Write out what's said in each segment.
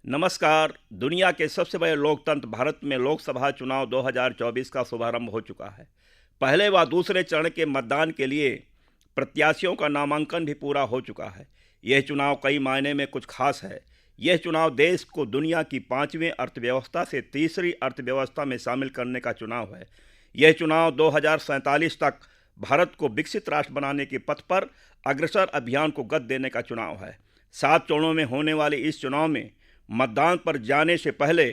नमस्कार। दुनिया के सबसे बड़े लोकतंत्र भारत में लोकसभा चुनाव 2024 का शुभारंभ हो चुका है। पहले व दूसरे चरण के मतदान के लिए प्रत्याशियों का नामांकन भी पूरा हो चुका है। यह चुनाव कई मायने में कुछ खास है। यह चुनाव देश को दुनिया की 5वीं अर्थव्यवस्था से तीसरी अर्थव्यवस्था में शामिल करने का चुनाव है। यह चुनाव 2047 तक भारत को विकसित राष्ट्र बनाने के पथ पर अग्रसर अभियान को गति देने का चुनाव है। 7 चरणों में होने वाले इस चुनाव में मतदान पर जाने से पहले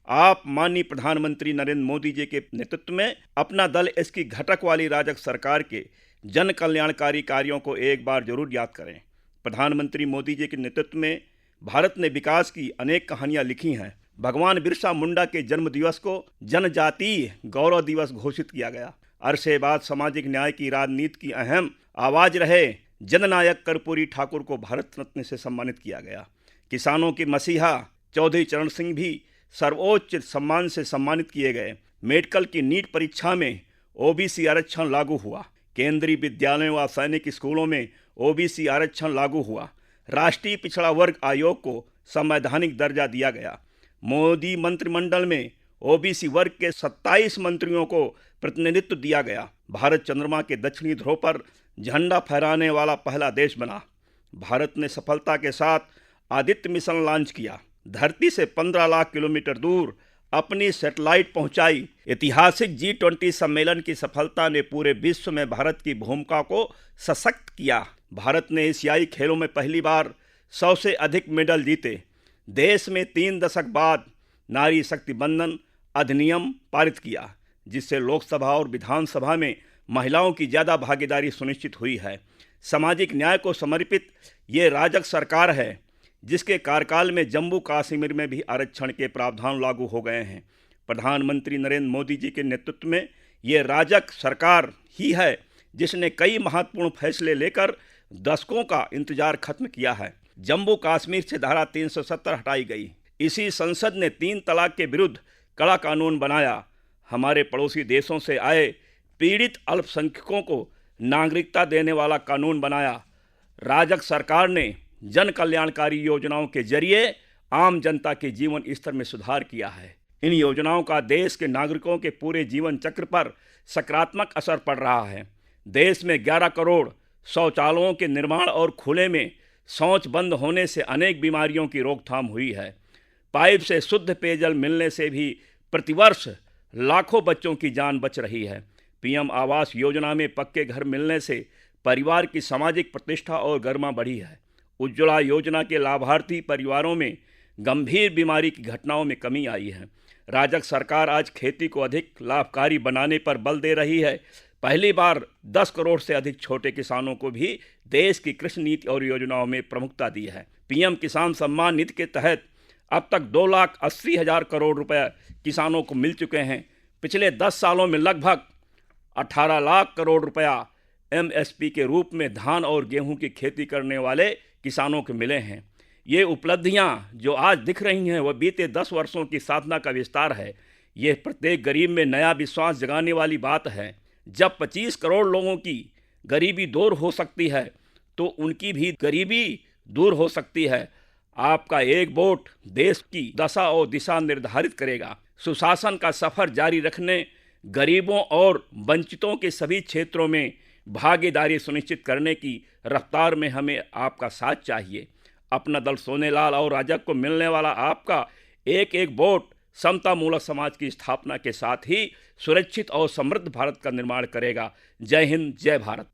आप माननीय प्रधानमंत्री नरेंद्र मोदी जी के नेतृत्व में अपना दल इसकी घटक वाली राजग सरकार के जन कल्याणकारी कार्यों को एक बार जरूर याद करें। प्रधानमंत्री मोदी जी के नेतृत्व में भारत ने विकास की अनेक कहानियां लिखी हैं। भगवान बिरसा मुंडा के जन्म दिवस को जनजातीय गौरव दिवस घोषित किया गया। अरसे बाद सामाजिक न्याय की राजनीति की अहम आवाज रहे जननायक कर्पूरी ठाकुर को भारत रत्न से सम्मानित किया गया। किसानों के मसीहा चौधरी चरण सिंह भी सर्वोच्च सम्मान से सम्मानित किए गए। मेडिकल की नीट परीक्षा में ओबीसी आरक्षण लागू हुआ। केंद्रीय विद्यालयों व सैनिक स्कूलों में ओबीसी आरक्षण लागू हुआ। राष्ट्रीय पिछड़ा वर्ग आयोग को संवैधानिक दर्जा दिया गया। मोदी मंत्रिमंडल में ओबीसी वर्ग के 27 मंत्रियों को प्रतिनिधित्व दिया गया। भारत चंद्रमा के दक्षिणी ध्रुव पर झंडा फहराने वाला पहला देश बना। भारत ने सफलता के साथ आदित्य मिशन लॉन्च किया। धरती से 15 लाख किलोमीटर दूर अपनी सैटेलाइट पहुंचाई। ऐतिहासिक G20 सम्मेलन की सफलता ने पूरे विश्व में भारत की भूमिका को सशक्त किया। भारत ने एशियाई खेलों में पहली बार 100 से अधिक मेडल जीते। देश में 3 दशक बाद नारी शक्ति बंधन अधिनियम पारित किया, जिससे लोकसभा और विधानसभा में महिलाओं की ज़्यादा भागीदारी सुनिश्चित हुई है। सामाजिक न्याय को समर्पित ये राजग सरकार है, जिसके कार्यकाल में जम्मू कश्मीर में भी आरक्षण के प्रावधान लागू हो गए हैं। प्रधानमंत्री नरेंद्र मोदी जी के नेतृत्व में ये राजग सरकार ही है जिसने कई महत्वपूर्ण फैसले लेकर दशकों का इंतजार खत्म किया है। जम्मू कश्मीर से धारा 370 हटाई गई। इसी संसद ने 3 तलाक के विरुद्ध कड़ा कानून बनाया। हमारे पड़ोसी देशों से आए पीड़ित अल्पसंख्यकों को नागरिकता देने वाला कानून बनाया। राजग सरकार ने जन कल्याणकारी योजनाओं के जरिए आम जनता के जीवन स्तर में सुधार किया है। इन योजनाओं का देश के नागरिकों के पूरे जीवन चक्र पर सकारात्मक असर पड़ रहा है। देश में 11 करोड़ शौचालयों के निर्माण और खुले में शौच बंद होने से अनेक बीमारियों की रोकथाम हुई है। पाइप से शुद्ध पेयजल मिलने से भी प्रतिवर्ष लाखों बच्चों की जान बच रही है। पीएम आवास योजना में पक्के घर मिलने से परिवार की सामाजिक प्रतिष्ठा और गरिमा बढ़ी है। उज्ज्वला योजना के लाभार्थी परिवारों में गंभीर बीमारी की घटनाओं में कमी आई है। राजग सरकार आज खेती को अधिक लाभकारी बनाने पर बल दे रही है। पहली बार 10 करोड़ से अधिक छोटे किसानों को भी देश की कृषि नीति और योजनाओं में प्रमुखता दी है। पीएम किसान सम्मान निधि के तहत अब तक 2,80,000 करोड़ रुपए किसानों को मिल चुके हैं। पिछले 10 सालों में लगभग 18 लाख करोड़ रुपया MSP के रूप में धान और गेहूं की खेती करने वाले किसानों को मिले हैं। ये उपलब्धियां जो आज दिख रही हैं वह बीते 10 वर्षों की साधना का विस्तार है। ये प्रत्येक गरीब में नया विश्वास जगाने वाली बात है। जब 25 करोड़ लोगों की गरीबी दूर हो सकती है तो उनकी भी गरीबी दूर हो सकती है। आपका एक वोट देश की दशा और दिशा निर्धारित करेगा। सुशासन का सफर जारी रखने, गरीबों और वंचितों के सभी क्षेत्रों में भागीदारी सुनिश्चित करने की रफ्तार में हमें आपका साथ चाहिए। अपना दल सोनेलाल और राजग को मिलने वाला आपका एक एक वोट समता मूलक समाज की स्थापना के साथ ही सुरक्षित और समृद्ध भारत का निर्माण करेगा। जय हिंद, जय भारत।